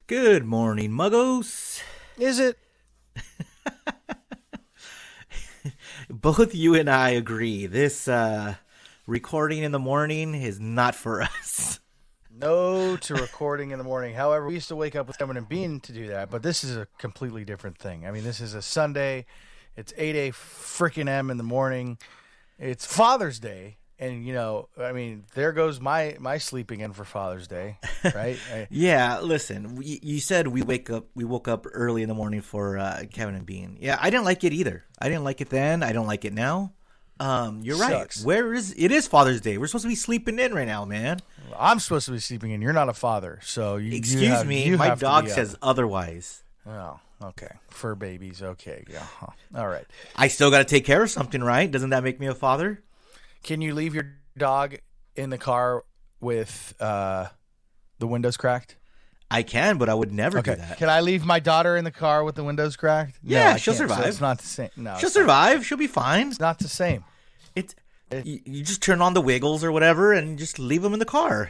Good morning, muggos. Is it? Both you and I agree. This recording in the morning is not for us. No to recording in the morning. However, we used to wake up with Cameron and Bean to do that, but this is a completely different thing. I mean, this is a Sunday. It's 8 freaking m in the morning. It's Father's Day. And, there goes my sleeping in for Father's Day, right? Yeah, listen, you said we woke up early in the morning for Kevin and Bean. Yeah, I didn't like it either. I didn't like it then. I don't like it now. You're Sucks. right. It is Father's Day. We're supposed to be sleeping in right now, man. I'm supposed to be sleeping in. You're not a father, so Excuse me, my dog says otherwise. Oh, okay. Fur babies, okay. Yeah. All right. I still got to take care of something, right? Doesn't that make me a father? Can you leave your dog in the car with the windows cracked? I can, but I would never do that. Can I leave my daughter in the car with the windows cracked? Yeah, no, she'll can't. survive. So it's not the same. No, She'll survive. She'll be fine. It's not the same. You just turn on the wiggles or whatever and just leave them in the car,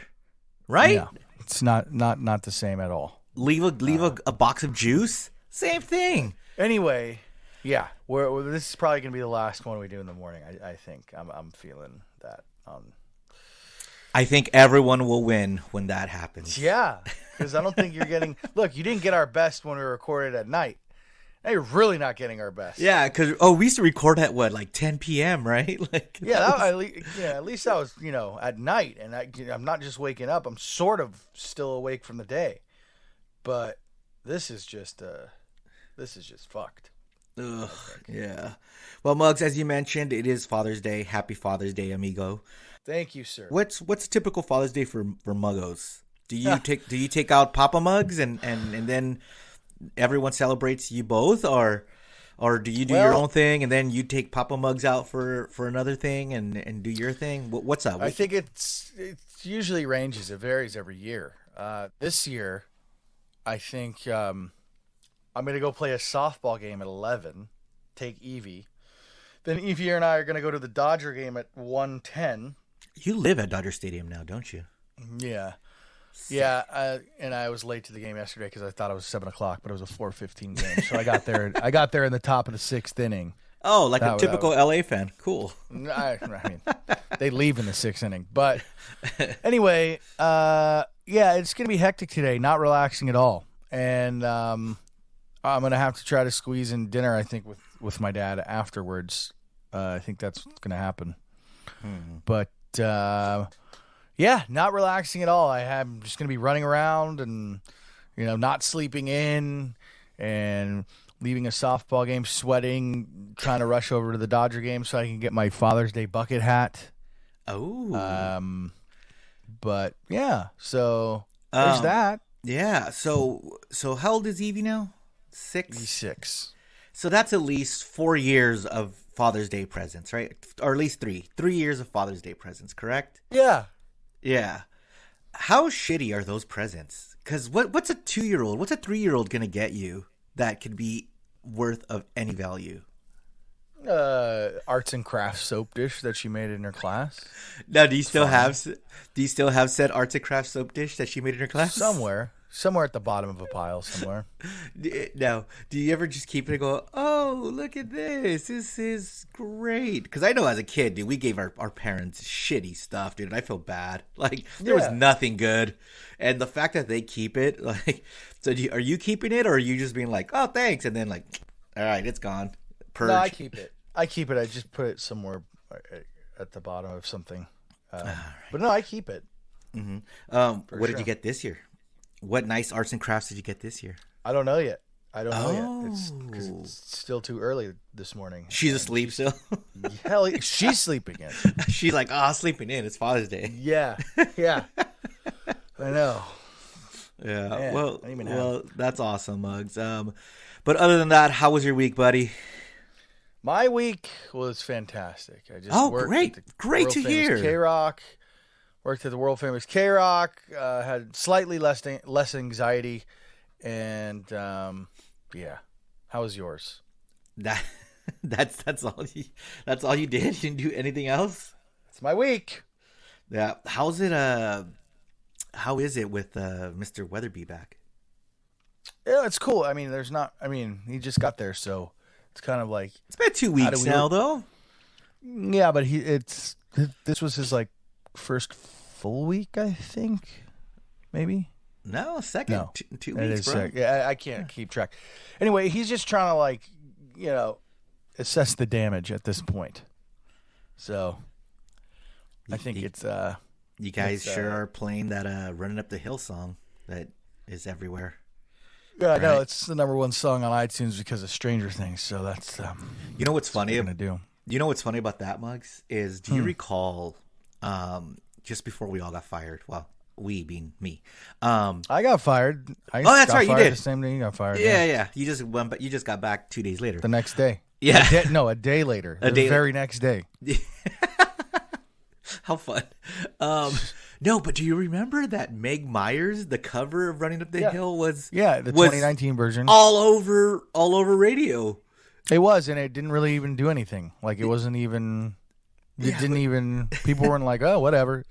right? No, it's not the same at all. Leave a box of juice. Same thing. Anyway, yeah, this is probably gonna be the last one we do in the morning. I think I'm feeling that. I think everyone will win when that happens. Yeah, because I don't think you're getting. Look, you didn't get our best when we recorded at night. Now you're really not getting our best. Yeah, because we used to record at what, like 10 p.m., right? Like at least I was at night, and I'm not just waking up. I'm sort of still awake from the day, but this is just fucked. Ugh, yeah. Well, Muggs, as you mentioned, it is Father's Day. Happy Father's Day, amigo. Thank you, sir. What's a typical Father's Day for Muggos? Do you take out Papa Mugs and then everyone celebrates you both, or do you do your own thing and then you take Papa Mugs out for another thing and do your thing? What's up? I think it usually ranges. It varies every year. This year, I think I'm going to go play a softball game at 11, take Evie. Then Evie and I are going to go to the Dodger game at 1:10. You live at Dodger Stadium now, don't you? Yeah. Yeah, and I was late to the game yesterday because I thought it was 7 o'clock, but it was a 4:15 game. So I got there in the top of the 6th inning. Oh, like a typical LA fan. Cool. I mean, they leave in the 6th inning. But anyway, yeah, it's going to be hectic today, not relaxing at all. And I'm going to have to try to squeeze in dinner, I think, with my dad afterwards. I think that's going to happen. But, yeah, not relaxing at all. I'm just going to be running around and, not sleeping in and leaving a softball game, sweating, trying to rush over to the Dodger game so I can get my Father's Day bucket hat. Oh. But, yeah, so there's that. Yeah, so how old is Evie now? 6? He's 6. So that's at least 4 years of Father's Day presents, right? Or at least 3 years of Father's Day presents, correct? Yeah. Yeah. How shitty are those presents? Because what's a 2-year-old, what's a 3-year-old going to get you that could be worth of any value? Arts and crafts soap dish that she made in her class. Now, do you still have said arts and crafts soap dish that she made in her class? Somewhere at the bottom of a pile somewhere. Now, do you ever just keep it and go, oh, look at this. This is great. Because I know as a kid, dude, we gave our parents shitty stuff, dude, and I feel bad. Like, there was nothing good. And the fact that they keep it, like, so are you keeping it, or are you just being like, oh, thanks, and then like, all right, it's gone. Purge. No, I keep it. I just put it somewhere at the bottom of something. Right. But no, I keep it. Mm-hmm. What did you get this year? What nice arts and crafts did you get this year? I don't know yet. It's because it's still too early this morning. She's asleep still? Hell, she's sleeping in. She's like, sleeping in. It's Father's Day. Yeah. I know. Yeah. Man, well, that's awesome, Muggs. But other than that, how was your week, buddy? My week was fantastic. I just worked great to hear. K-Rock. Worked at the world famous K-Rock. Had slightly less anxiety, and yeah. How was yours? That's all you did. You didn't do anything else. It's my week. Yeah. How is it with Mr. Weatherby back? Yeah, it's cool. I mean, he just got there, so it's kind of like It's been 2 weeks now, though. yeah, but this was his like first full week, I think, maybe. No, second. No, 2 weeks, bro. Yeah, I can't keep track. Anyway, he's just trying to like assess the damage at this point. So I think it's you guys sure are playing that "Running Up the Hill" song that is everywhere. Yeah, right? No, it's the #1 song on iTunes because of Stranger Things. So that's you know what's funny? What we're gonna do. You know what's funny about that, Muggs, is do you recall just before we all got fired? Well, we being me. I got fired. That's right, you did. The same day you got fired. Yeah. You just went, but you just got back 2 days later. The next day. Yeah. A day later. The very next day. How fun. No, but do you remember that Meg Myers, the cover of Running Up the Hill was the 2019 version. All over radio. It was, and it didn't really even do anything. Like it wasn't even people weren't like, "Oh, whatever."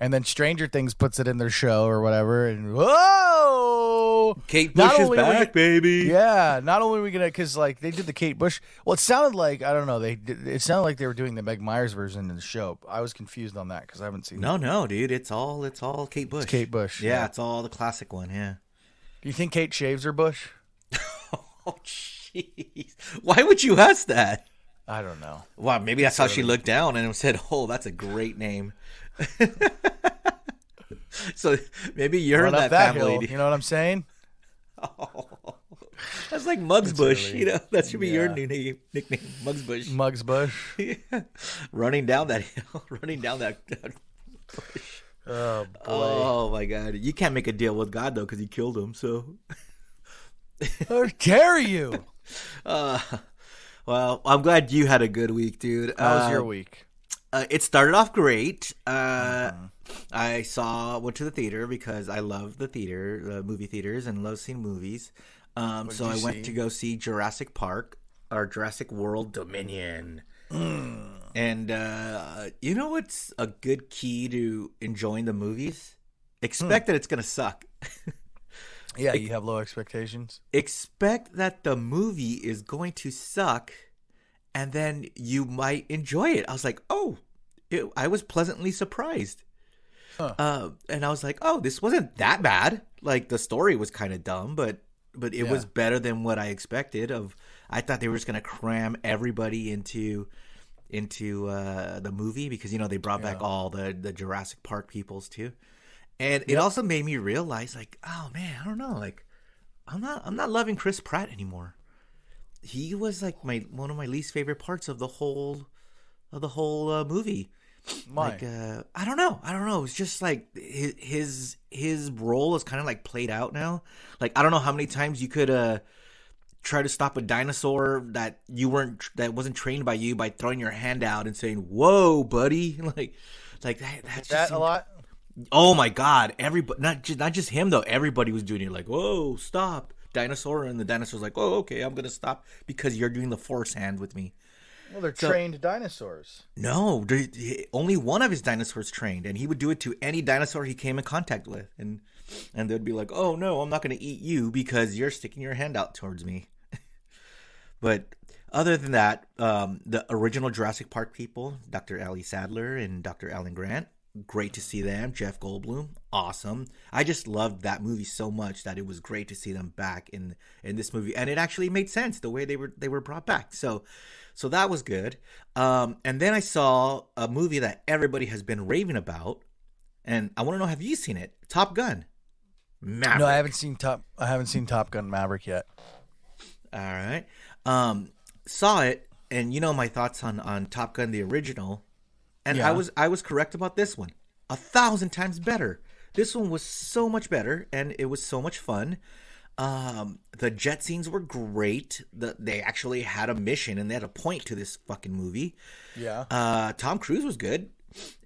And then Stranger Things puts it in their show or whatever, and whoa! Kate Bush is back, baby. Yeah, not only are we gonna, because like they did the Kate Bush. Well, it sounded like I don't know. It sounded like they were doing the Meg Myers version in the show. I was confused on that because I haven't seen. No, dude, it's all Kate Bush. It's Kate Bush. Yeah, it's all the classic one. Yeah. Do you think Kate shaves her bush? Oh, jeez. Why would you ask that? I don't know. Wow, maybe that's how she looked down and said, "Oh, that's a great name." So maybe you're in that family. Hill, you know what I'm saying? Oh, that's like Muggs Bush. That should be your new nickname, Muggs Bush. Muggs Bush. Yeah. Running down that hill, running down that bush. Oh boy! Oh my God! You can't make a deal with God though, because He killed him. So how dare you? Well, I'm glad you had a good week, dude. How was your week? It started off great. I went to the theater because I love the theater, movie theaters, and love seeing movies. So I went to go see Jurassic Park or Jurassic World Dominion. And you know what's a good key to enjoying the movies? Expect that it's going to suck. Yeah, you have low expectations. Expect that the movie is going to suck, and then you might enjoy it. I was like, I was pleasantly surprised. Huh. And I was like, this wasn't that bad. Like, the story was kind of dumb, but it was better than what I expected. I thought they were just going to cram everybody into the movie because, they brought back all the Jurassic Park peoples too. And it also made me realize, like, oh man, I don't know, like, I'm not loving Chris Pratt anymore. He was like one of my least favorite parts of the whole movie. Like, I don't know. It's just like his role is kind of like played out now. Like, I don't know how many times you could try to stop a dinosaur that wasn't trained by you by throwing your hand out and saying, "Whoa, buddy!" Like that's that a lot. Oh my God! Everybody, not just him though. Everybody was doing it. Like, "Whoa, stop, dinosaur!" And the dinosaur's like, "Oh, okay, I'm gonna stop because you're doing the force hand with me." Well, they're trained dinosaurs. No, only one of his dinosaurs trained, and he would do it to any dinosaur he came in contact with, and they'd be like, "Oh no, I'm not gonna eat you because you're sticking your hand out towards me." But other than that, the original Jurassic Park people, Dr. Ali Sadler and Dr. Alan Grant. Great to see them. Jeff Goldblum, awesome. I just loved that movie so much that it was great to see them back in this movie, and it actually made sense the way they were brought back. So that was good. And then I saw a movie that everybody has been raving about, and I want to know, have you seen it? Top Gun. Maverick. No, I haven't seen Top Gun Maverick yet. All right. Saw it, and you know my thoughts on Top Gun the original. And I was correct about this one. 1,000 times better. This one was so much better, and it was so much fun. The jet scenes were great. They actually had a mission, and they had a point to this fucking movie. Yeah. Tom Cruise was good.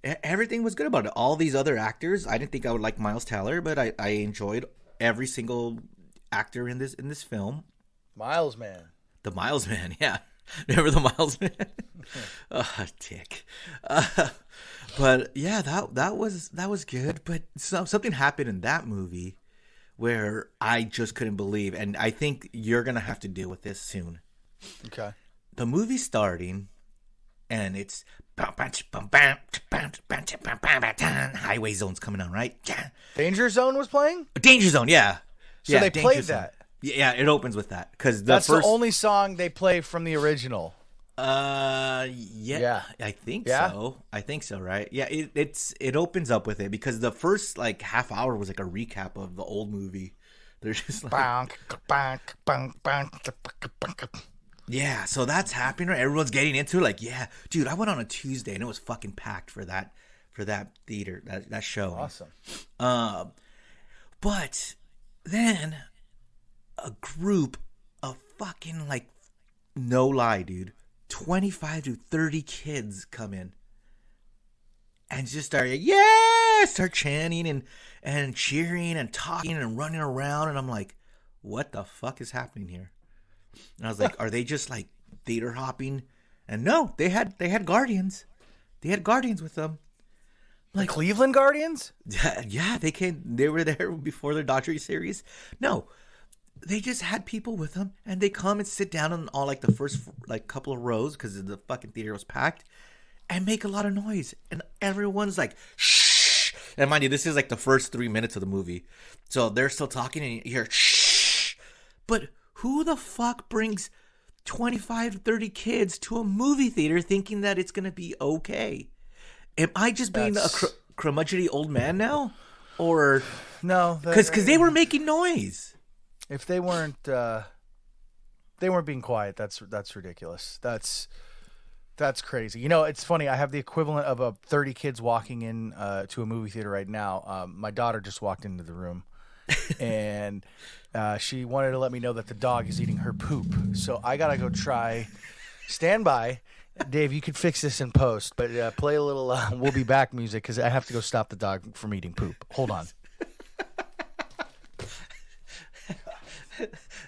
Everything was good about it. All these other actors, I didn't think I would like Miles Teller, but I enjoyed every single actor in this film. Miles Man. The Miles Man, yeah. Remember the Miles Man? Dick. But yeah, that was good. But something happened in that movie where I just couldn't believe, and I think you're gonna have to deal with this soon. Okay. The movie's starting, and it's Highway Zone's coming on, right? Danger Zone was playing? Danger Zone, yeah. So they played that. Yeah, it opens with that because that's the only song they play from the original. Yeah. I think so. I think so, right? Yeah, it opens up with it because the first like half hour was like a recap of the old movie. They're just like yeah, so that's happening, right? Everyone's getting into it, like, yeah, dude, I went on a Tuesday and it was fucking packed for that theater, that show. Awesome. But then a group of fucking, like, no lie, dude, 25 to 30 kids come in and just start chanting and cheering and talking and running around, and I'm like, what the fuck is happening here? And I was like, are they just like theater hopping? And no, they had guardians. They had guardians with them. Like Cleveland Guardians? Yeah, they came. They were there before their Dodgers series. No, they just had people with them, and they come and sit down on all like the first like couple of rows because the fucking theater was packed, and make a lot of noise. And everyone's like, shh. And mind you, this is like the first 3 minutes of the movie, so they're still talking, and you hear shh. But who the fuck brings 25 to 30 kids to a movie theater thinking that it's going to be okay? Am I just being a curmudgeonly old man now? Or no, because they were making noise. If they weren't being quiet, that's ridiculous. That's crazy. You know, it's funny. I have the equivalent of 30 kids walking in to a movie theater right now. My daughter just walked into the room, and she wanted to let me know that the dog is eating her poop. So I gotta go try. Stand by. Dave, you could fix this in post, but play a little We'll Be Back music because I have to go stop the dog from eating poop. Hold on.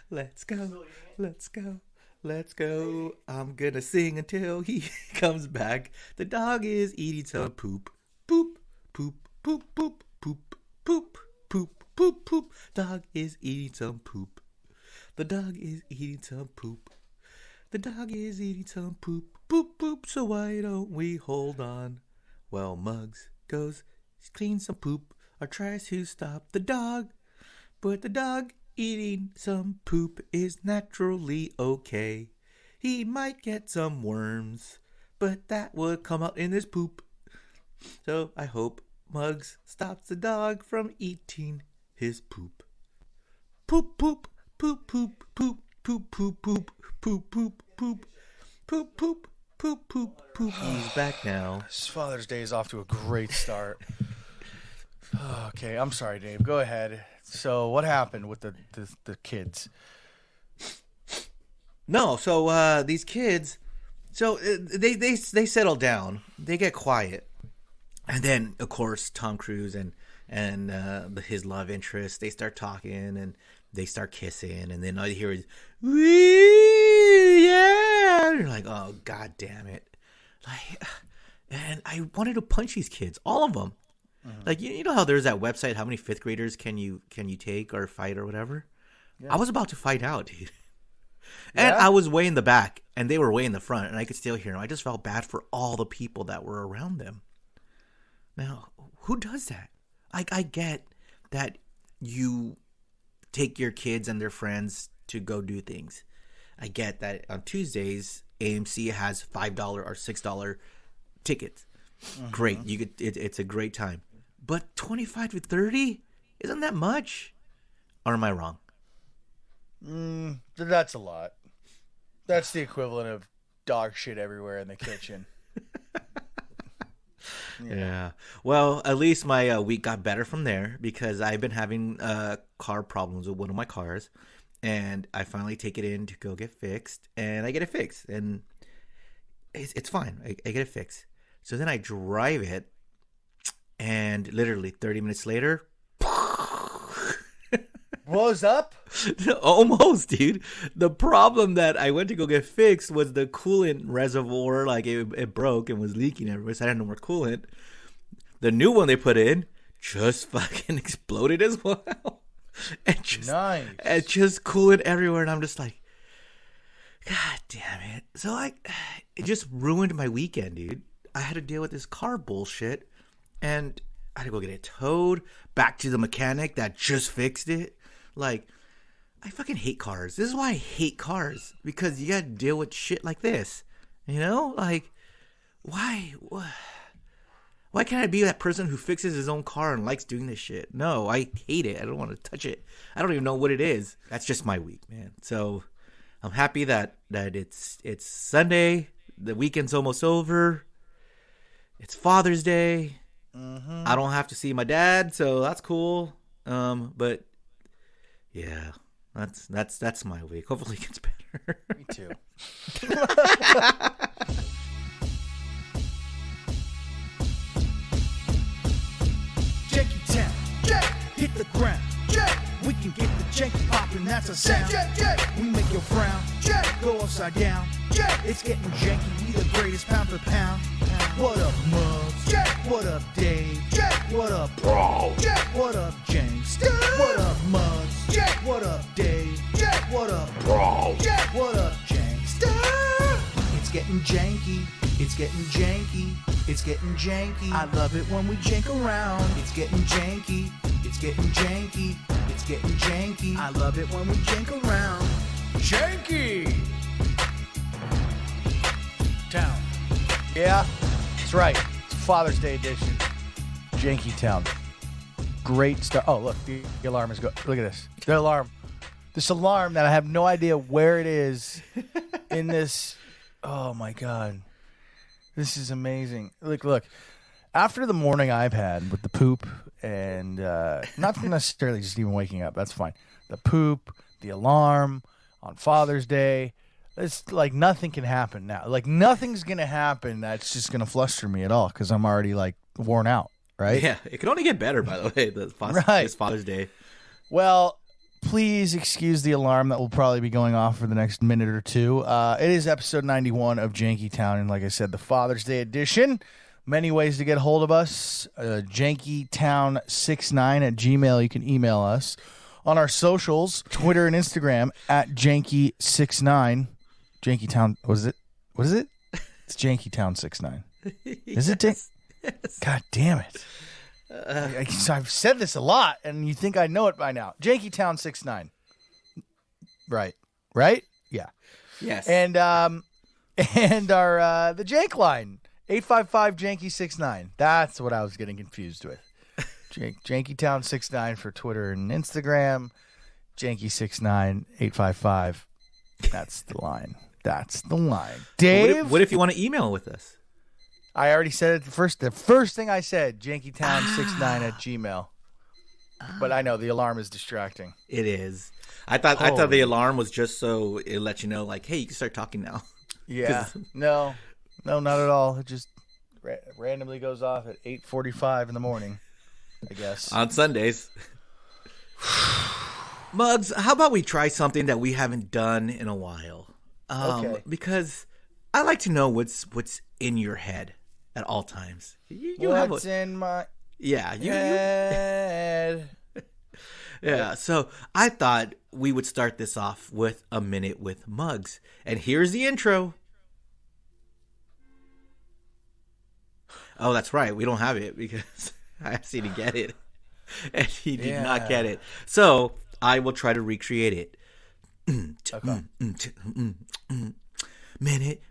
Let's go. Let's go. Let's go. I'm gonna sing until he comes back. The dog is eating some poop. Poop, poop, poop, poop, poop, poop, poop, poop, poop. Dog is eating some poop. The dog is eating some poop. The dog is eating some poop. Poop, poop. So why don't we hold on? Well, Muggs goes clean some poop or tries to stop the dog. But the dog eating some poop is naturally okay. He might get some worms, but that would come out in his poop. So I hope Muggs stops the dog from eating his poop. Poop, poop, poop, poop, poop, poop, poop, poop, poop, poop, poop, poop, poop, poop, poop, poop. He's back now. This Father's Day is off to a great start. Okay, I'm sorry, Dave. Go ahead. So what happened with the kids? No, so these kids, so they settle down, they get quiet, and then of course Tom Cruise and his love interest, they start talking and they start kissing, and then all you hear is wee, yeah, and you're like, oh god damn it, like, and I wanted to punch these kids, all of them. Like, you know how there's that website, how many fifth graders can you take or fight or whatever? Yeah. I was about to fight out, dude. And I was way in the back, and they were way in the front, and I could still hear them. I just felt bad for all the people that were around them. Now, who does that? I get that you take your kids and their friends to go do things. I get that on Tuesdays, AMC has $5 or $6 tickets. Great. It's a great time. But 25 to 30? Isn't that much? Or am I wrong? That's a lot. That's the equivalent of dog shit everywhere in the kitchen. Yeah. Well, at least my week got better from there because I've been having car problems with one of my cars. And I finally take it in to go get fixed. And I get it fixed. And it's fine. I get it fixed. So then I drive it, and literally 30 minutes later, blows up? Almost, dude. The problem that I went to go get fixed was the coolant reservoir. Like, it broke and was leaking everywhere, so I had no more coolant. The new one they put in just fucking exploded as well. and just cooling everywhere. And I'm just like, God damn it. So it just ruined my weekend, dude. I had to deal with this car bullshit, and I had to go get it towed back to the mechanic that just fixed it. Like, I fucking hate cars. This is why I hate cars, because you gotta deal with shit like this. You know, like, why can't I be that person who fixes his own car and likes doing this shit? No, I hate it. I don't want to touch it. I don't even know what it is. That's just my week, man. So I'm happy that it's Sunday. The weekend's almost over. It's Father's Day. Mm-hmm. I don't have to see my dad, so that's cool. But yeah, that's my week. Hopefully it gets better. Me too. Janky Town, hit the ground. We can get the janky poppin', that's a sound. We make your frown go upside down. It's getting janky, we the greatest pound for pound. What up, Muggs? What up, Dave? What up, Bro? What up, James? What up, Muggs? What up, Dave? What up, Bro? What up, James? It's getting janky. It's getting janky. It's getting janky. I love it when we jank around. It's getting janky. It's getting janky. It's getting janky. I love it when we jank around. Janky Town. Yeah, that's right. It's Father's Day edition. Janky Town. Great stuff. Oh, look, the alarm is going. Look at this. The alarm. This alarm that I have no idea where it is in this. Oh, my God. This is amazing. Look. After the morning I've had with the poop and not necessarily just even waking up, that's fine. The poop, the alarm on Father's Day, it's like nothing can happen now. Like nothing's going to happen that's just going to fluster me at all because I'm already like worn out, right? Yeah, it can only get better, by the way, this Father's Day. Well, please excuse the alarm that will probably be going off for the next minute or two. It is episode 91 of Janky Town, and like I said, the Father's Day edition. Many ways to get a hold of us. jankytown69@gmail. You can email us. On our socials, Twitter and Instagram, @janky69. Jankytown, what is it? It's Jankytown69. Is it? Yes. God damn it. I've said this a lot, and you think I know it by now. Jankytown69. Right? Yeah. Yes. And our the Jank line. 855-JANKY69. That's what I was getting confused with. Jankytown69 for Twitter and Instagram. Janky69 855. That's the line. Dave? What if you want to email with us? I already said it the first thing I said, jankytown69@gmail. But I know the alarm is distracting. It is. I thought the alarm was just so it let you know, like, hey, you can start talking now. Yeah. No, not at all. It just randomly goes off at 8:45 in the morning, I guess. On Sundays. Muggs, how about we try something that we haven't done in a while? Okay. Because I like to know what's in your head at all times. What's in my head? Yeah, so I thought we would start this off with a minute with Muggs. And here's the intro. Oh, that's right. We don't have it because I asked you to get it. And he did not get it. So I will try to recreate it. Okay. Minute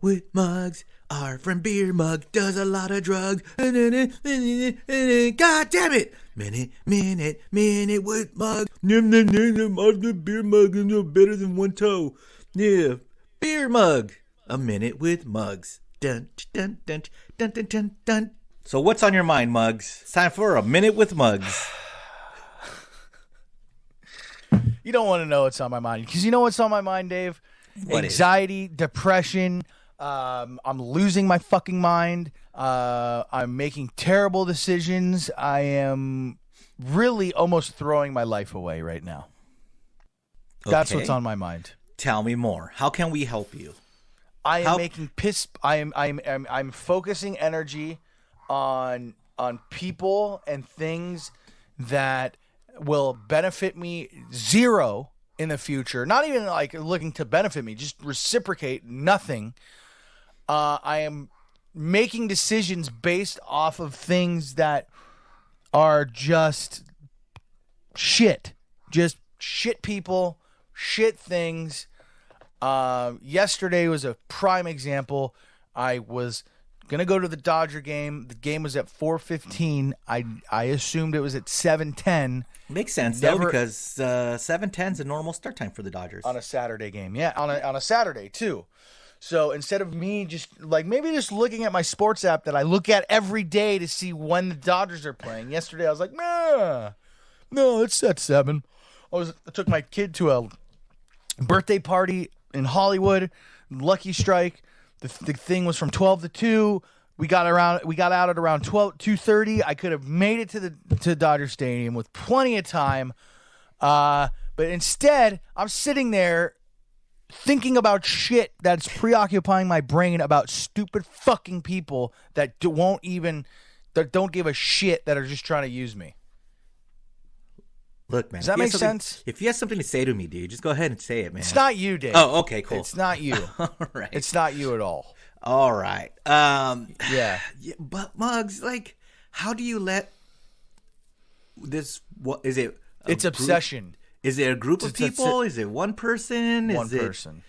with Muggs. Our friend Beer Mug does a lot of drugs. God damn it. Minute with Muggs. The Beer Mug is no better than one toe. Yeah. Beer Mug. A minute with Muggs. Dun, dun, dun, dun, dun, dun, dun. So what's on your mind, Muggs? It's time for a minute with Muggs. You don't want to know what's on my mind. Because you know what's on my mind, Dave? What Anxiety, depression. I'm losing my fucking mind. I'm making terrible decisions. I am really almost throwing my life away right now. That's what's on my mind. Tell me more. How can we help you? I am making piss. I'm focusing energy on people and things that will benefit me zero in the future. Not even like looking to benefit me, just reciprocate nothing. I am making decisions based off of things that are just shit. Just shit people, shit things. Yesterday was a prime example. I was gonna go to the Dodger game. The game was at 4:15. I assumed it was at 7:10. Makes sense though, because 7:10 is a normal start time for the Dodgers on a Saturday game. Yeah, on a Saturday too. So instead of me just like maybe just looking at my sports app that I look at every day to see when the Dodgers are playing. Yesterday I was like, nah, no, it's at 7. I took my kid to a birthday party in Hollywood. Lucky strike. The thing was from 12 to 2. We got out at around 2:30. I could have made it to Dodger Stadium with plenty of time. But instead, I'm sitting there thinking about shit that's preoccupying my brain about stupid fucking people that don't give a shit, that are just trying to use me. Look, man. Does that make sense? If you have something to say to me, dude, just go ahead and say it, man. It's not you, Dave. Oh, okay, cool. It's not you. All right. It's not you at all. All right. Yeah. But Muggs, like, how do you let this? What is it? It's obsession. Is it a group of people? Is it one person? One person.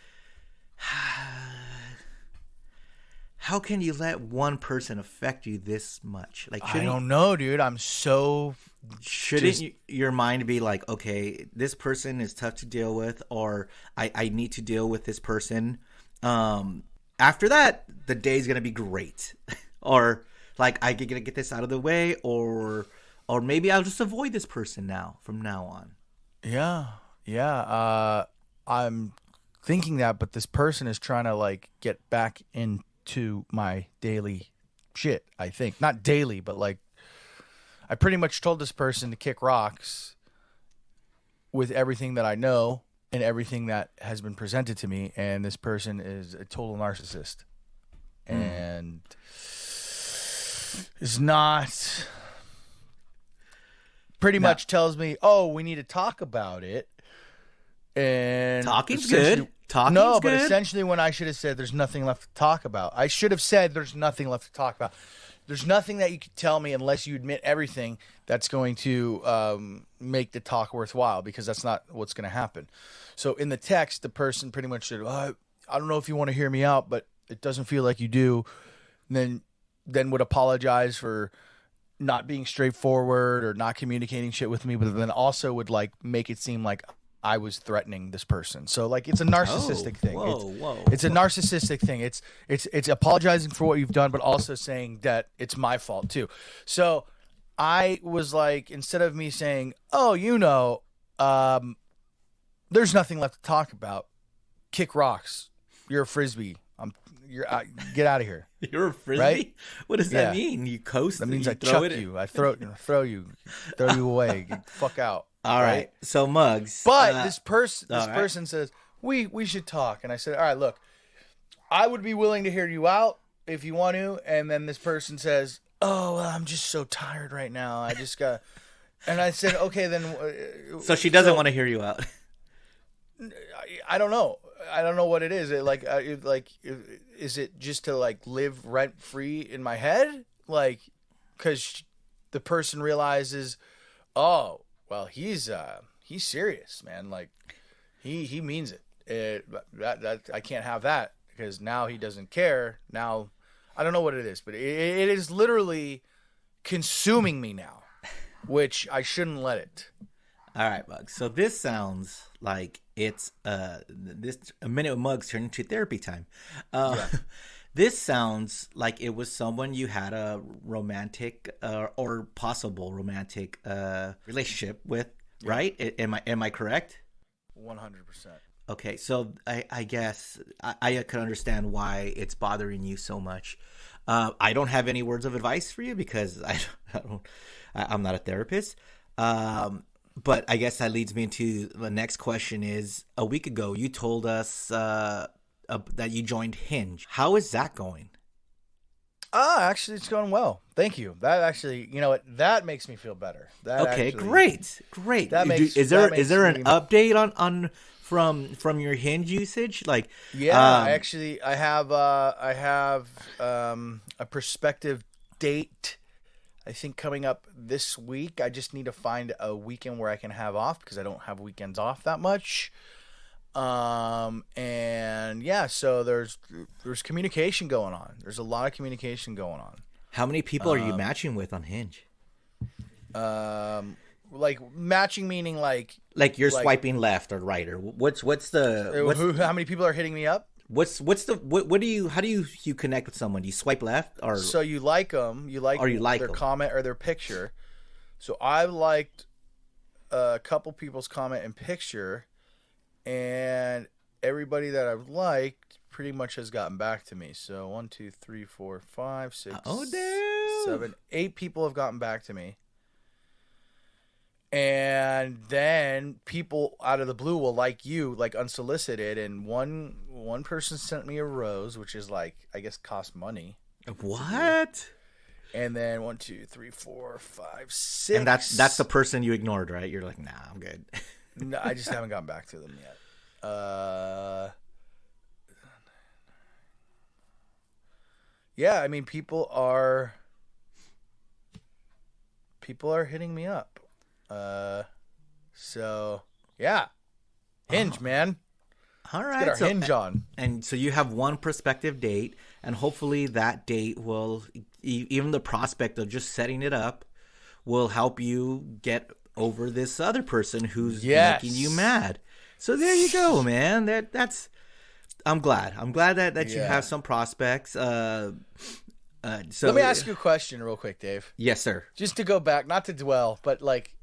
How can you let one person affect you this much? Like, I don't know, dude. I'm so. Shouldn't your mind be like, okay, this person is tough to deal with, or I need to deal with this person. After that, the day's gonna be great, or like I gonna get this out of the way, or maybe I'll just avoid this person from now on. Yeah. I'm thinking that, but this person is trying to like get back into my daily shit. I think not daily, but like. I pretty much told this person to kick rocks with everything that I know and everything that has been presented to me, and this person is a total narcissist and is not pretty much tells me, oh, we need to talk about it. And talking's good. But essentially when I should have said there's nothing left to talk about, I should have said there's nothing left to talk about. There's nothing that you can tell me unless you admit everything that's going to make the talk worthwhile, because that's not what's going to happen. So in the text, the person pretty much said, I don't know if you want to hear me out, but it doesn't feel like you do. And then would apologize for not being straightforward or not communicating shit with me, but then also would like make it seem like I was threatening this person. So like it's a narcissistic thing. It's a narcissistic thing. It's apologizing for what you've done, but also saying that it's my fault too. So I was like, instead of me saying, oh, there's nothing left to talk about. Kick rocks. You're a frisbee. Get out of here. You're a frisbee? Right? What does that mean? You coast? That means I chuck you. I throw you away. Get the fuck out. All right. So Muggs. But this person says, we should talk. And I said, all right, look, I would be willing to hear you out if you want to. And then this person says, oh, well, I'm just so tired right now. I just got. And I said, okay, then. So she doesn't want to hear you out. I don't know. I don't know what it is. Is it just to like live rent free in my head? Like, because the person realizes, oh, well, he's serious, man. Like, he means it. I can't have that, because now he doesn't care. Now, I don't know what it is, but it is literally consuming me now, which I shouldn't let it. All right, Muggs. So this sounds like it's a minute with Muggs turned into therapy time. This sounds like it was someone you had a romantic or possible romantic relationship with, right? Am I correct? 100%. Okay, so I guess I could understand why it's bothering you so much. I don't have any words of advice for you because I'm not a therapist. But I guess that leads me into the next question is, a week ago you told us that you joined Hinge. How is that going? Actually, it's going well. Thank you. That actually, you know what? That makes me feel better. That Okay, actually, great. That makes, Is there me, an update on from your Hinge usage? Like, Yeah, I have a prospective date. I think coming up this week. I just need to find a weekend where I can have off because I don't have weekends off that much. And yeah, so there's communication going on. There's a lot of communication going on. how many people are you matching with on Hinge? Like matching meaning like You're swiping left or right, or how many people are hitting me up? what do you how do you connect with someone? Do you swipe left or So you like them, their comment or their picture. So I liked a couple people's comment and picture, and everybody that I've liked pretty much has gotten back to me. So 1, 2, 3, 4, 5, 6, Oh, damn. 7, 8 people have gotten back to me. And then people out of the blue will like you, like unsolicited. And one person sent me a rose, which is like, I guess, cost money. What? And then 1, 2, 3, 4, 5, 6. And that's the person you ignored, right? You're like, nah, I'm good. No, I just haven't gotten back to them yet. Yeah, I mean, people are hitting me up. So yeah, Hinge, man. All right, Let's get our Hinge on. And so you have one prospective date, and hopefully that date will, even the prospect of just setting it up, will help you get over this other person who's making you mad. So there you go, man. That's. I'm glad that you have some prospects. So let me ask you a question real quick, Dave. Yes, sir. Just to go back, not to dwell, but like,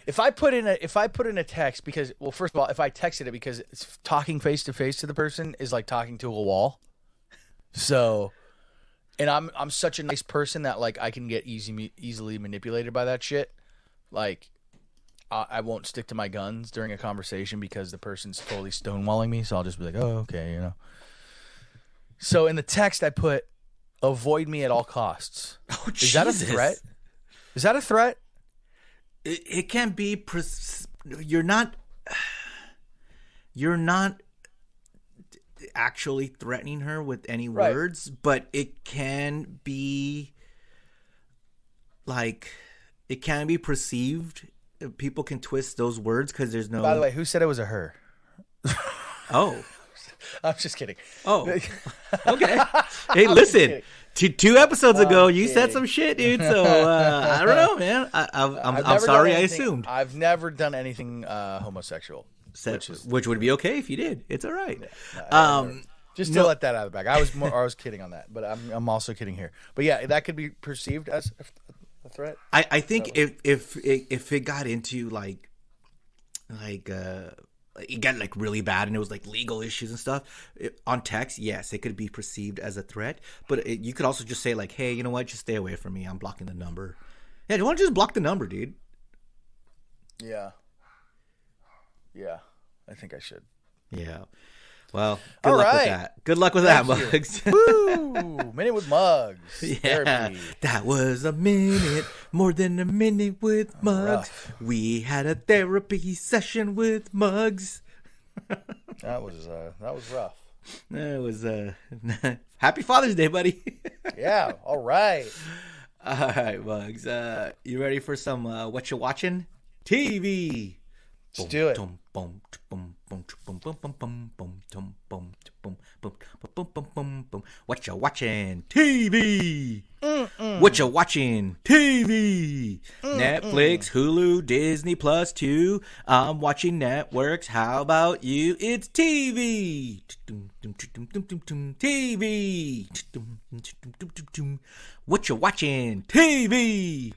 if I put in a text because, well, first of all, if I texted it because it's talking face to face to the person is like talking to a wall. So, and I'm such a nice person that like I can get easily manipulated by that shit. Like, I won't stick to my guns during a conversation because the person's totally stonewalling me. So I'll just be like, oh, okay, you know. So in the text I put, avoid me at all costs. Oh, is that a threat? Is that a threat? It can be. You're not actually threatening her with any words, but it can be like it can be perceived. People can twist those words because there's no. By the way, who said it was a her? Oh. I'm just kidding. Oh, okay. Hey, listen. Two episodes ago, you said some shit, dude. So I don't know, man. I'm sorry. I assumed. I've never done anything homosexual, which would be okay if you did. It's all right. Just to let that out of the bag. I was kidding on that, but I'm also kidding here. But yeah, that could be perceived as a threat. I think if it got into like it got like really bad and it was like legal issues and stuff on text, yes, it could be perceived as a threat, but you could also just say like, hey, you know what, just stay away from me, I'm blocking the number. Yeah, you want to just block the number, dude? Yeah, I think I should. Yeah, well, good luck with that. Good luck with that, Mugs. Woo! Minute with Mugs. Yeah, Therapy. that was a minute, more than a minute with Mugs. Rough. We had a therapy session with Mugs. That was rough. It was Happy Father's Day, buddy. Yeah. All right. All right, Mugs. You ready for some what you watching? TV. Let's do it. What you watching? TV. What you watching? TV. Netflix, Hulu, Disney Plus 2. I'm watching networks. How about you? It's TV. TV. What you watching? TV.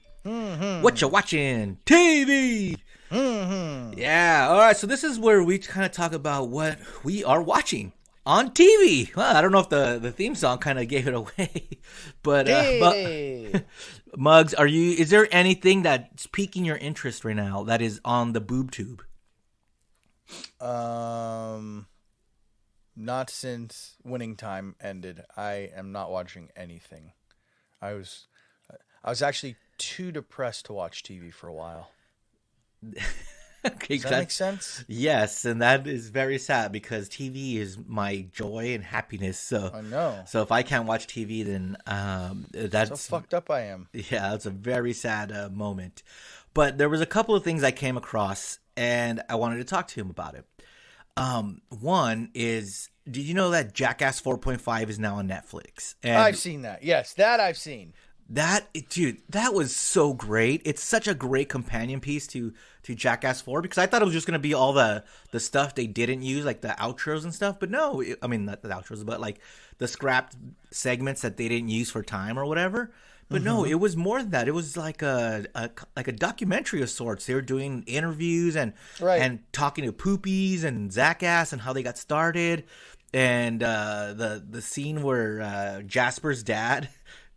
What you watching? TV. Yeah. All right. So this is where we kind of talk about what we are watching on TV. Well, I don't know if the theme song kind of gave it away, but Mugs, is there anything that's piquing your interest right now that is on the boob tube? Not since Winning Time ended. I am not watching anything. I was actually too depressed to watch TV for a while. Okay, Does that make sense? Yes, and that is very sad because TV is my joy and happiness. So I know. So if I can't watch TV, then that's so fucked up I am. Yeah, it's a very sad moment. But there was a couple of things I came across, and I wanted to talk to him about it. One is, did you know that Jackass 4.5 is now on Netflix? And I've seen that. Yes, that I've seen. Dude, that was so great. It's such a great companion piece to Jackass 4 because I thought it was just going to be all the stuff they didn't use, like the outros and stuff. But no, I mean, not the outros, but like the scrapped segments that they didn't use for time or whatever. But no, it was more than that. It was like a documentary of sorts. They were doing interviews and talking to Poopies and Jackass and how they got started. And the scene where Jasper's dad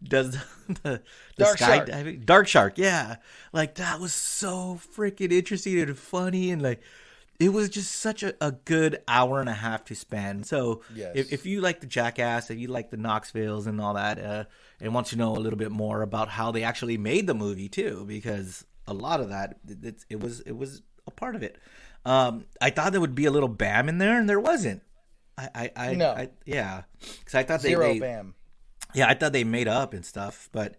does the skydiving. Dark Shark, yeah. Like, that was so freaking interesting and funny, and like, it was just such a good hour and a half to spend. So yes. if you like the Jackass, if you like the Knoxvilles and all that, and want to know a little bit more about how they actually made the movie too, because a lot of that it was a part of it. I thought there would be a little Bam in there, and there wasn't. Yeah, because I thought Zero Bam. Yeah, I thought they made up and stuff, but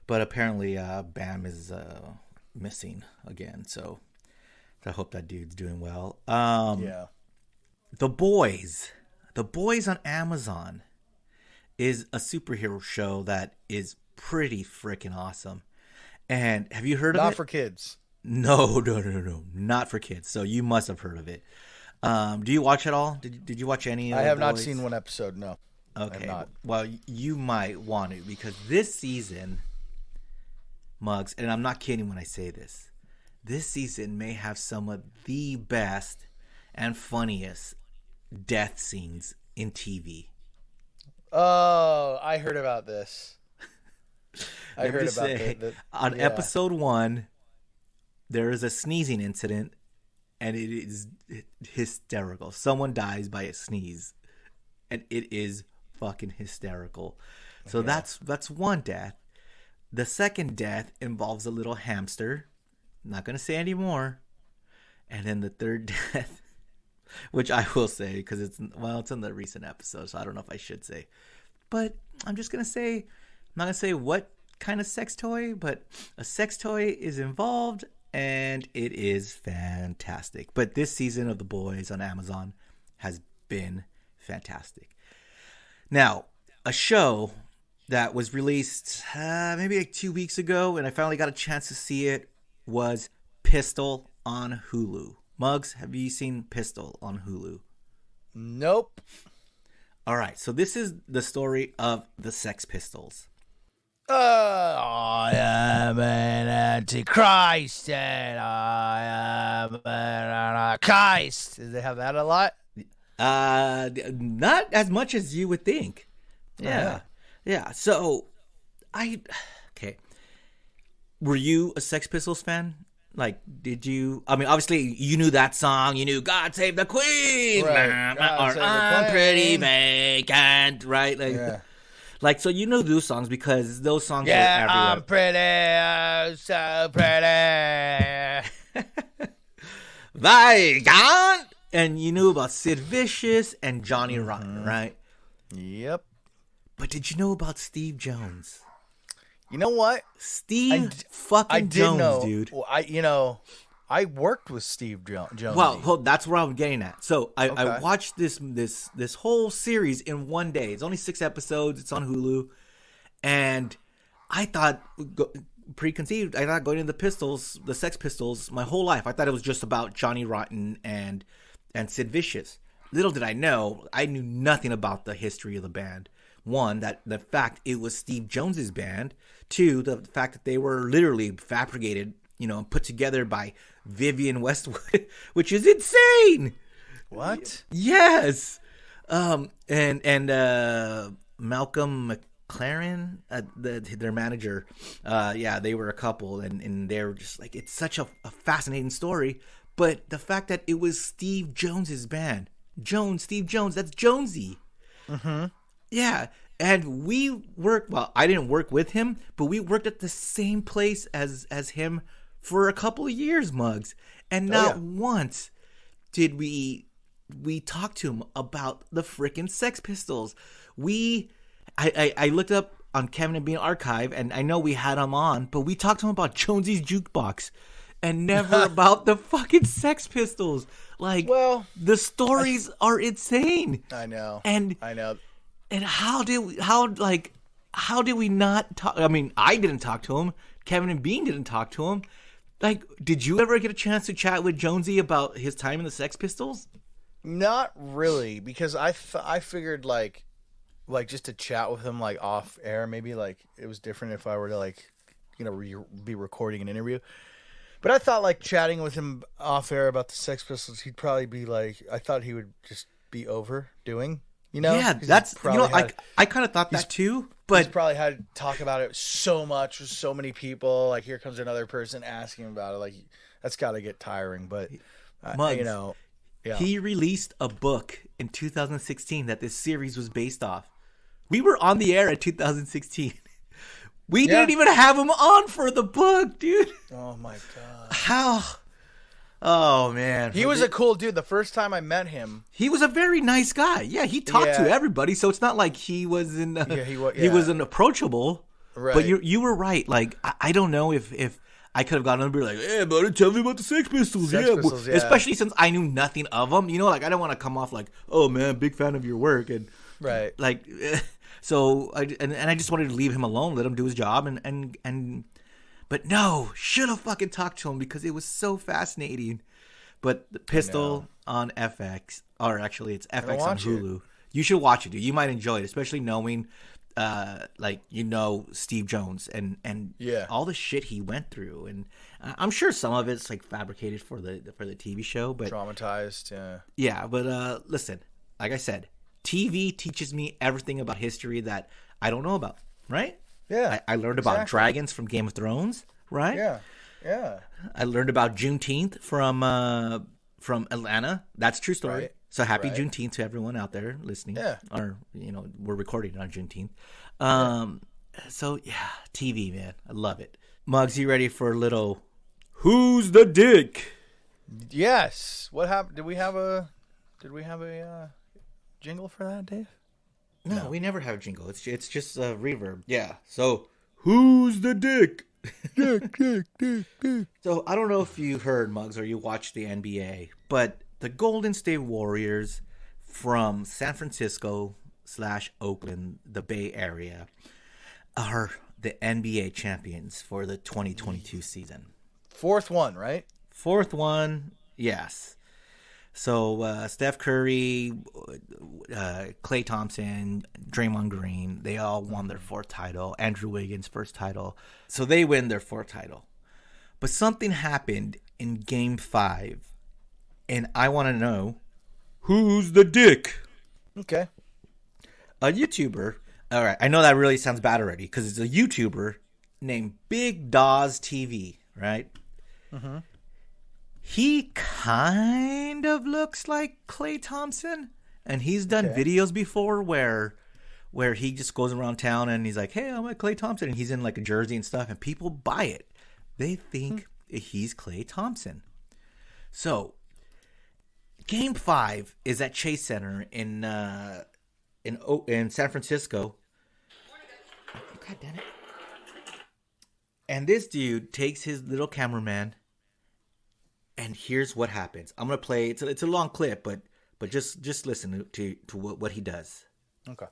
apparently Bam is missing again. So I hope that dude's doing well. Yeah. The Boys on Amazon is a superhero show that is pretty freaking awesome. And have you heard of it? Not for kids. No, not for kids. So you must have heard of it. Do you watch it all? Did you watch any? I have not seen one episode. No. Okay. Well, you might want to, because this season, Muggs, and I'm not kidding when I say this, this season may have some of the best and funniest death scenes in TV. Oh, I heard about this. On episode 1, there is a sneezing incident, and it is hysterical. Someone dies by a sneeze, and it is fucking hysterical. So that's one death. The second death involves a little hamster. I'm not gonna say any more. And then the third death, which I will say because it's in the recent episode, so I don't know if I should say. But I'm just gonna say, I'm not gonna say what kind of sex toy, but a sex toy is involved, and it is fantastic. But this season of The Boys on Amazon has been fantastic. Now, a show that was released maybe like 2 weeks ago, and I finally got a chance to see it, was Pistol on Hulu. Muggs, have you seen Pistol on Hulu? Nope. All right, so this is the story of the Sex Pistols. I am an antichrist, and I am an anarchist. Did they have that a lot? Not as much as you would think. Yeah. So, okay. Were you a Sex Pistols fan? Like, did you? I mean, obviously, you knew that song. You knew "God Save the Queen" or "I'm Pretty Vacant," right? Like, like, so you know those songs because those songs were everywhere. I'm pretty, so pretty. Vacant. And you knew about Sid Vicious and Johnny Rotten, right? Yep. But did you know about Steve Jones? You know what? Steve Jones, dude. Well, I worked with Steve Jones. Well, that's where I'm getting at. So I watched this whole series in one day. It's only 6 episodes. It's on Hulu. And I thought, preconceived, I thought going into the Sex Pistols, my whole life, I thought it was just about Johnny Rotten and Sid Vicious. Little did I know, I knew nothing about the history of the band. One, that the fact it was Steve Jones's band. Two, the fact that they were literally fabricated, put together by Vivian Westwood, which is insane. What? Yes. And Malcolm McLaren, their manager. They were a couple, and they were just it's such a fascinating story. But the fact that it was Steve Jones's band, Steve Jones, that's Jonesy. Mm-hmm. Yeah. And we worked, well, I didn't work with him, but we worked at the same place as him for a couple of years, Muggs. And not once did we talk to him about the frickin' Sex Pistols. I looked up on Kevin and Bean Archive, and I know we had him on, but we talked to him about Jonesy's Jukebox and never about the fucking Sex Pistols. Like, well, the stories are insane. I know. And how did we not talk? I mean, I didn't talk to him. Kevin and Bean didn't talk to him. Like, did you ever get a chance to chat with Jonesy about his time in the Sex Pistols? Not really, because I figured like just to chat with him like off air, maybe like it was different if I were to like, you know, be recording an interview. But I thought like chatting with him off air about the Sex Pistols, he'd probably be like, I thought he would just be overdoing, you know? Yeah, that's, you know, I kind of thought that too. But he's probably had to talk about it so much with so many people. Like, here comes another person asking about it. Like, that's got to get tiring. But, Muggs, you know, yeah. He released a book in 2016 that this series was based off. We were on the air in 2016. We didn't even have him on for the book, dude. Oh, my God. How? Oh, man. He was a cool dude. The first time I met him, he was a very nice guy. Yeah, he talked to everybody, so it's not like he wasn't he wasn't approachable. Right. But you were right. Like, I don't know if I could have gotten him and be like, hey, buddy, tell me about the Sex Pistols. Pistols, especially since I knew nothing of them. You know, like, I don't want to come off like, oh, man, big fan of your work. And right. Like, so, I just wanted to leave him alone, let him do his job. But no, should have fucking talked to him because it was so fascinating. But the Pistol on FX, or actually it's FX on Hulu. You should watch it, dude. You might enjoy it, especially knowing, like, you know, Steve Jones and all the shit he went through. And I'm sure some of it's like fabricated for the TV show, but traumatized. Yeah, but listen, like I said, TV teaches me everything about history that I don't know about. Right? Yeah, I learned about dragons from Game of Thrones, right? Yeah. I learned about Juneteenth from Atlanta. That's a true story. Right. So happy Juneteenth to everyone out there listening. Yeah. Or, you know, we're recording on Juneteenth. So, yeah, TV, man. I love it. Muggs, you ready for a little Who's the Dick? Yes. What happened? Did we have a jingle for that, Dave? No, we never have a jingle. It's just a reverb. Yeah. So, who's the dick? Dick. So, I don't know if you heard, Muggs, or you watched the NBA, but the Golden State Warriors from San Francisco / Oakland, the Bay Area, are the NBA champions for the 2022 season. Fourth one, right? Fourth one, yes. So Steph Curry, Klay Thompson, Draymond Green, they all won their fourth title. Andrew Wiggins' first title. So they win their fourth title. But something happened in Game 5, and I want to know, who's the dick? Okay. A YouTuber. All right, I know that really sounds bad already because it's a YouTuber named Big Dawes TV, right? Mm-hmm. He kind of looks like Klay Thompson, and he's done videos before where he just goes around town and he's like, hey, I'm like Klay Thompson, and he's in like a jersey and stuff, and people buy it. They think he's Klay Thompson. So, Game 5 is at Chase Center in San Francisco. God damn it. And this dude takes his little cameraman, and here's what happens. I'm gonna play. It's a long clip, but just listen to what he does. Okay.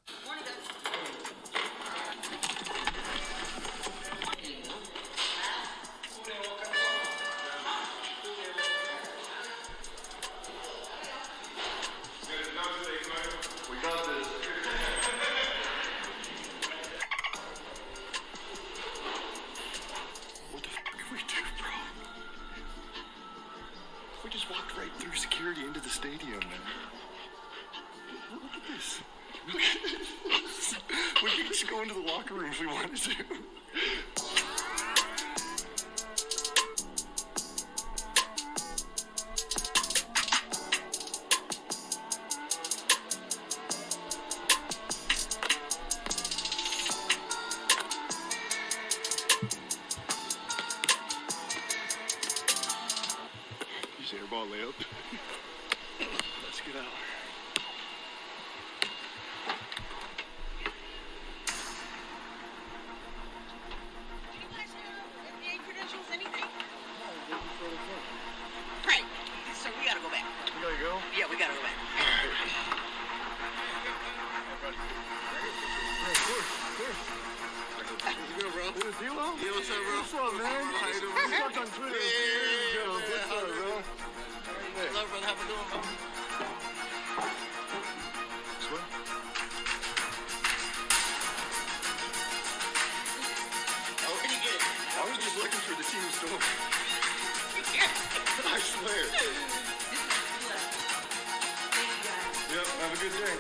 Have a good day.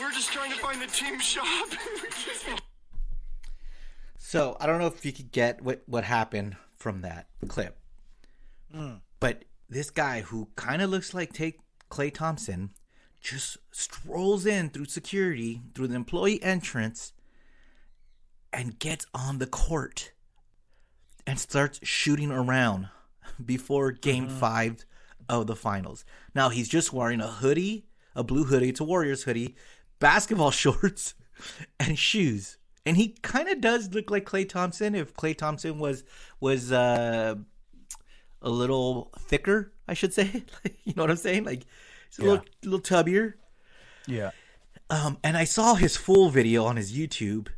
We're just trying to find the team shop. So I don't know if you could get what happened from that clip. But this guy who kind of looks like Klay Thompson just strolls in through security, through the employee entrance, and gets on the court and starts shooting around before Game 5 of the finals. Now, he's just wearing a hoodie, a blue hoodie. It's a Warriors hoodie, basketball shorts, and shoes. And he kind of does look like Klay Thompson if Klay Thompson was a little thicker, I should say. You know what I'm saying? Like, he's a little tubbier. Yeah. And I saw his full video on his YouTube,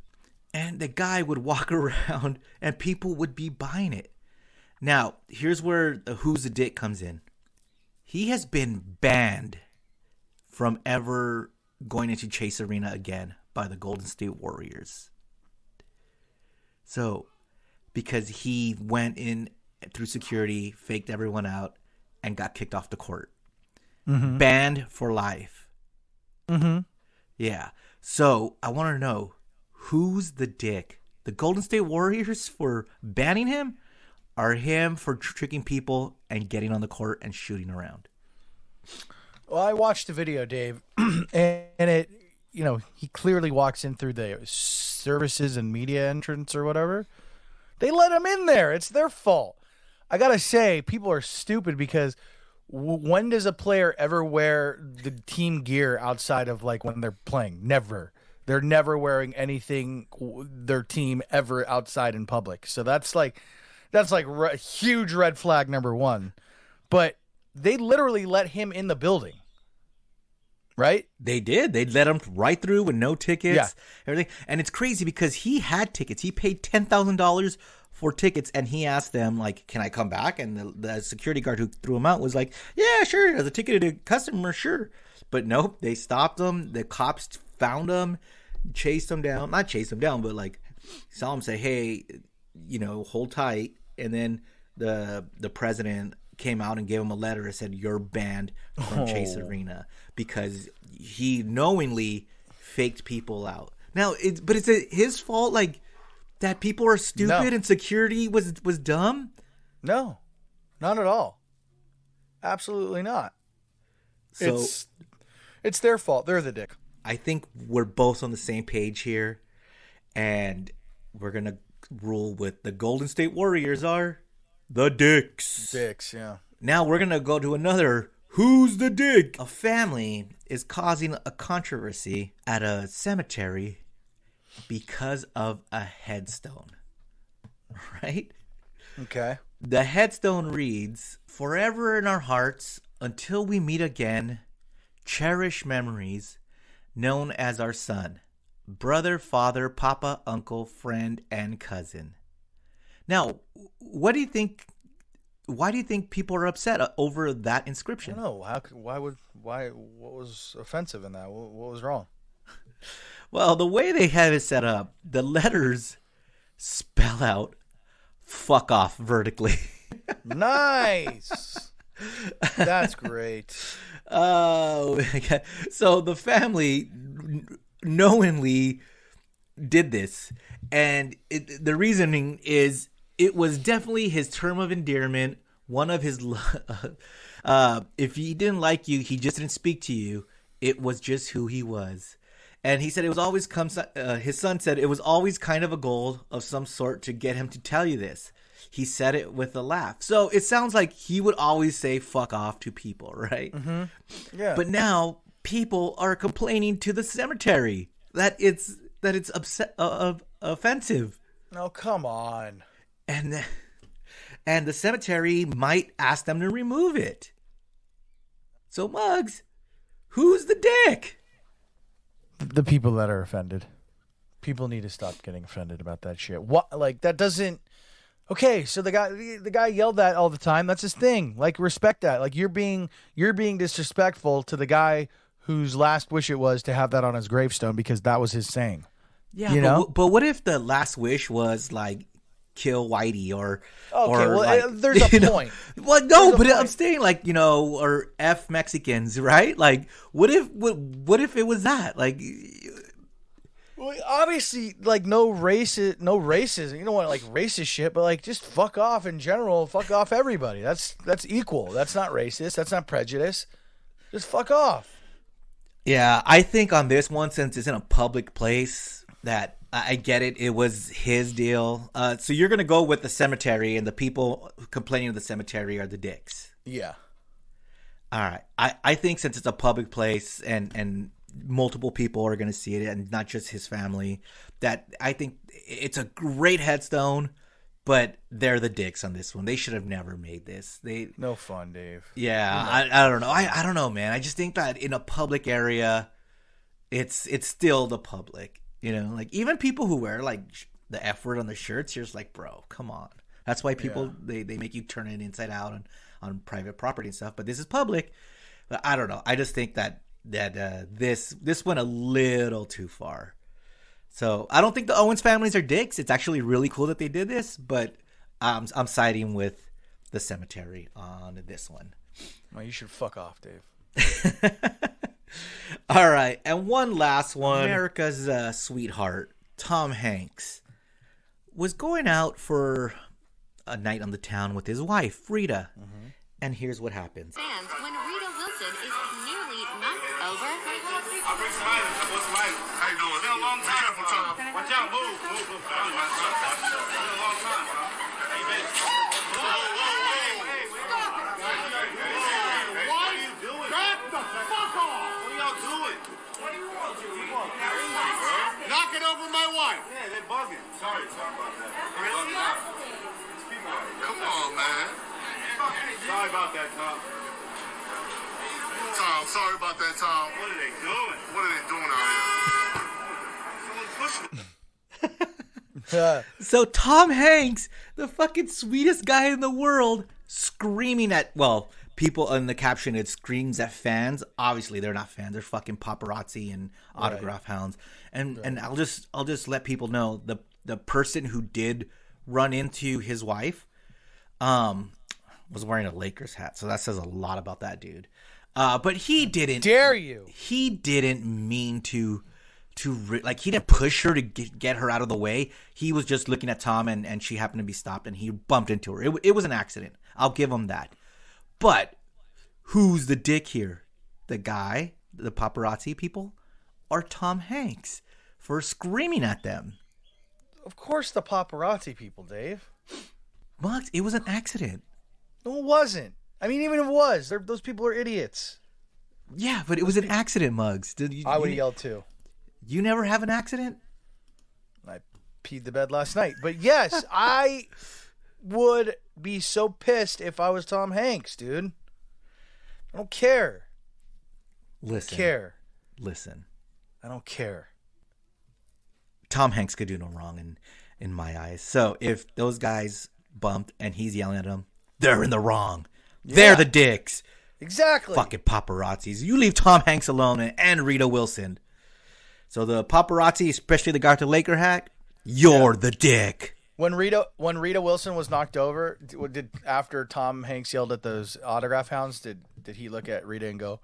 and the guy would walk around and people would be buying it. Now, here's where the Who's the Dick comes in. He has been banned from ever going into Chase Arena again by the Golden State Warriors. So, because he went in through security, faked everyone out, and got kicked off the court. Banned for life. Yeah. So, I want to know, who's the dick? The Golden State Warriors for banning him, or him for tricking people and getting on the court and shooting around? Well, I watched the video, Dave, and it, he clearly walks in through the services and media entrance or whatever. They let him in there. It's their fault. I got to say, people are stupid because when does a player ever wear the team gear outside of like when they're playing? Never. They're never wearing anything their team ever outside in public. So that's like huge red flag number one. But they literally let him in the building. Right? They did. They let him right through with no tickets, everything. And it's crazy because he had tickets. He paid $10,000 for tickets, and he asked them, like, can I come back? And the security guard who threw him out was like, yeah, sure. As a ticketed customer, sure. But nope, they stopped him. The cops found him, chased him down. Not chased him down, but, like, saw him say, hey, hold tight. And then the president came out and gave him a letter and said, you're banned from Chase Arena because he knowingly faked people out. Now, it's his fault, like, that people are stupid and security was dumb? No, not at all. Absolutely not. So it's their fault. They're the dick. I think we're both on the same page here, and we're going to rule with the Golden State Warriors are the dicks. Dicks, yeah. Now we're going to go to another Who's the Dick? A family is causing a controversy at a cemetery because of a headstone. Right? Okay. The headstone reads, forever in our hearts, until we meet again, cherish memories, known as our son, brother, father, papa, uncle, friend, and cousin. Now, what do you think? Why do you think people are upset over that inscription? I don't know. What was offensive in that? What was wrong? Well, the way they have it set up, the letters spell out "fuck off" vertically. Nice. That's great. Oh, so the family knowingly did this, and the reasoning is it was definitely his term of endearment. One of his, if he didn't like you, he just didn't speak to you. It was just who he was. And he said it was always his son said it was always kind of a goal of some sort to get him to tell you this. He said it with a laugh. So it sounds like he would always say fuck off to people, right? Mm-hmm. Yeah. But now people are complaining to the cemetery that it's offensive. Oh, come on. And the cemetery might ask them to remove it. So, Muggs, who's the dick? The people that are offended. People need to stop getting offended about that shit. What? Like, that doesn't... Okay, so the guy yelled that all the time. That's his thing. Like, respect that. Like, you're being disrespectful to the guy whose last wish it was to have that on his gravestone because that was his saying. Yeah, You know? but what if the last wish was like kill Whitey or there's a point. Well, no, but I'm saying like or F Mexicans, right? Like what if it was that like. Well, obviously, like no racism. You don't want like racist shit, but like just fuck off in general. Fuck off everybody. That's equal. That's not racist. That's not prejudice. Just fuck off. Yeah, I think on this one, since it's in a public place, that I get it. It was his deal. So you're gonna go with the cemetery, and the people complaining of the cemetery are the dicks. Yeah. All right. I think since it's a public place and multiple people are going to see it and not just his family, that I think it's a great headstone, but they're the dicks on this one. They should have never made this. No fun, Dave. Yeah, I don't know. I don't know, man. I just think that in a public area, it's still the public. Like even people who wear like the F word on their shirts, you're just like, bro, come on. That's why people they make you turn it inside out on private property and stuff. But this is public. But I don't know. I just think that this went a little too far. So I don't think the Owens families are dicks. It's actually really cool that they did this, but I'm siding with the cemetery on this one. Well, you should fuck off, Dave. All right, and one last one. America's sweetheart, Tom Hanks, was going out for a night on the town with his wife, Rita. Mm-hmm. And here's what happens. Fans, when Rita Wilson is nearly knocked over. I'll bring some items. How you doing? It's been a long time. Watch out, move. It's been a long time. Hey, baby. What are you doing? Back the fuck off! What are y'all doing? What do you want? Knocking over my wife. Yeah, they're bugging. Sorry about that. Come on, man. Sorry about that, Tom. Sorry about that, Tom. What are they doing out here? So Tom Hanks, the fucking sweetest guy in the world, screaming at, well, people in the caption, it screams at fans. Obviously, they're not fans. They're fucking paparazzi and autograph hounds. And I'll just let people know the person who did run into his wife, was wearing a Lakers hat, so that says a lot about that dude. But he didn't. Dare you? He didn't mean to like he didn't push her to get her out of the way. He was just looking at Tom, and she happened to be stopped, and he bumped into her. It was an accident. I'll give him that. But who's the dick here? The guy, the paparazzi people, or Tom Hanks for screaming at them? Of course, the paparazzi people, Dave. Muggs, it was an accident. No, it wasn't. I mean, even if it was, those people are idiots. Yeah, but it was an accident, Muggs. I would have yelled too. You never have an accident? I peed the bed last night. But yes, I would be so pissed if I was Tom Hanks, dude. I don't care. Listen. I don't care. Tom Hanks could do no wrong in my eyes. So if those guys bumped and he's yelling at them, they're in the wrong. Yeah. They're the dicks. Exactly. Fucking paparazzis. You leave Tom Hanks alone and Rita Wilson. So the paparazzi, especially the guy with the Laker hat, you're the dick. When Rita Wilson was knocked over, did after Tom Hanks yelled at those autograph hounds, did he look at Rita and go,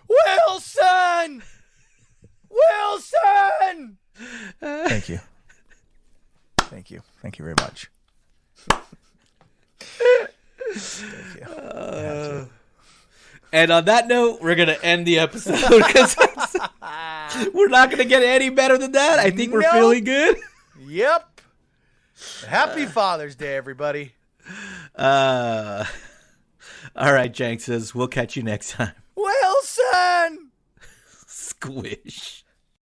Wilson! Wilson! Thank you. Thank you very much. Thank you. And on that note, we're going to end the episode because we're not going to get any better than that. I think we're feeling good. Yep. Happy Father's Day, everybody. All right, Jankses. We'll catch you next time. Wilson! Squish.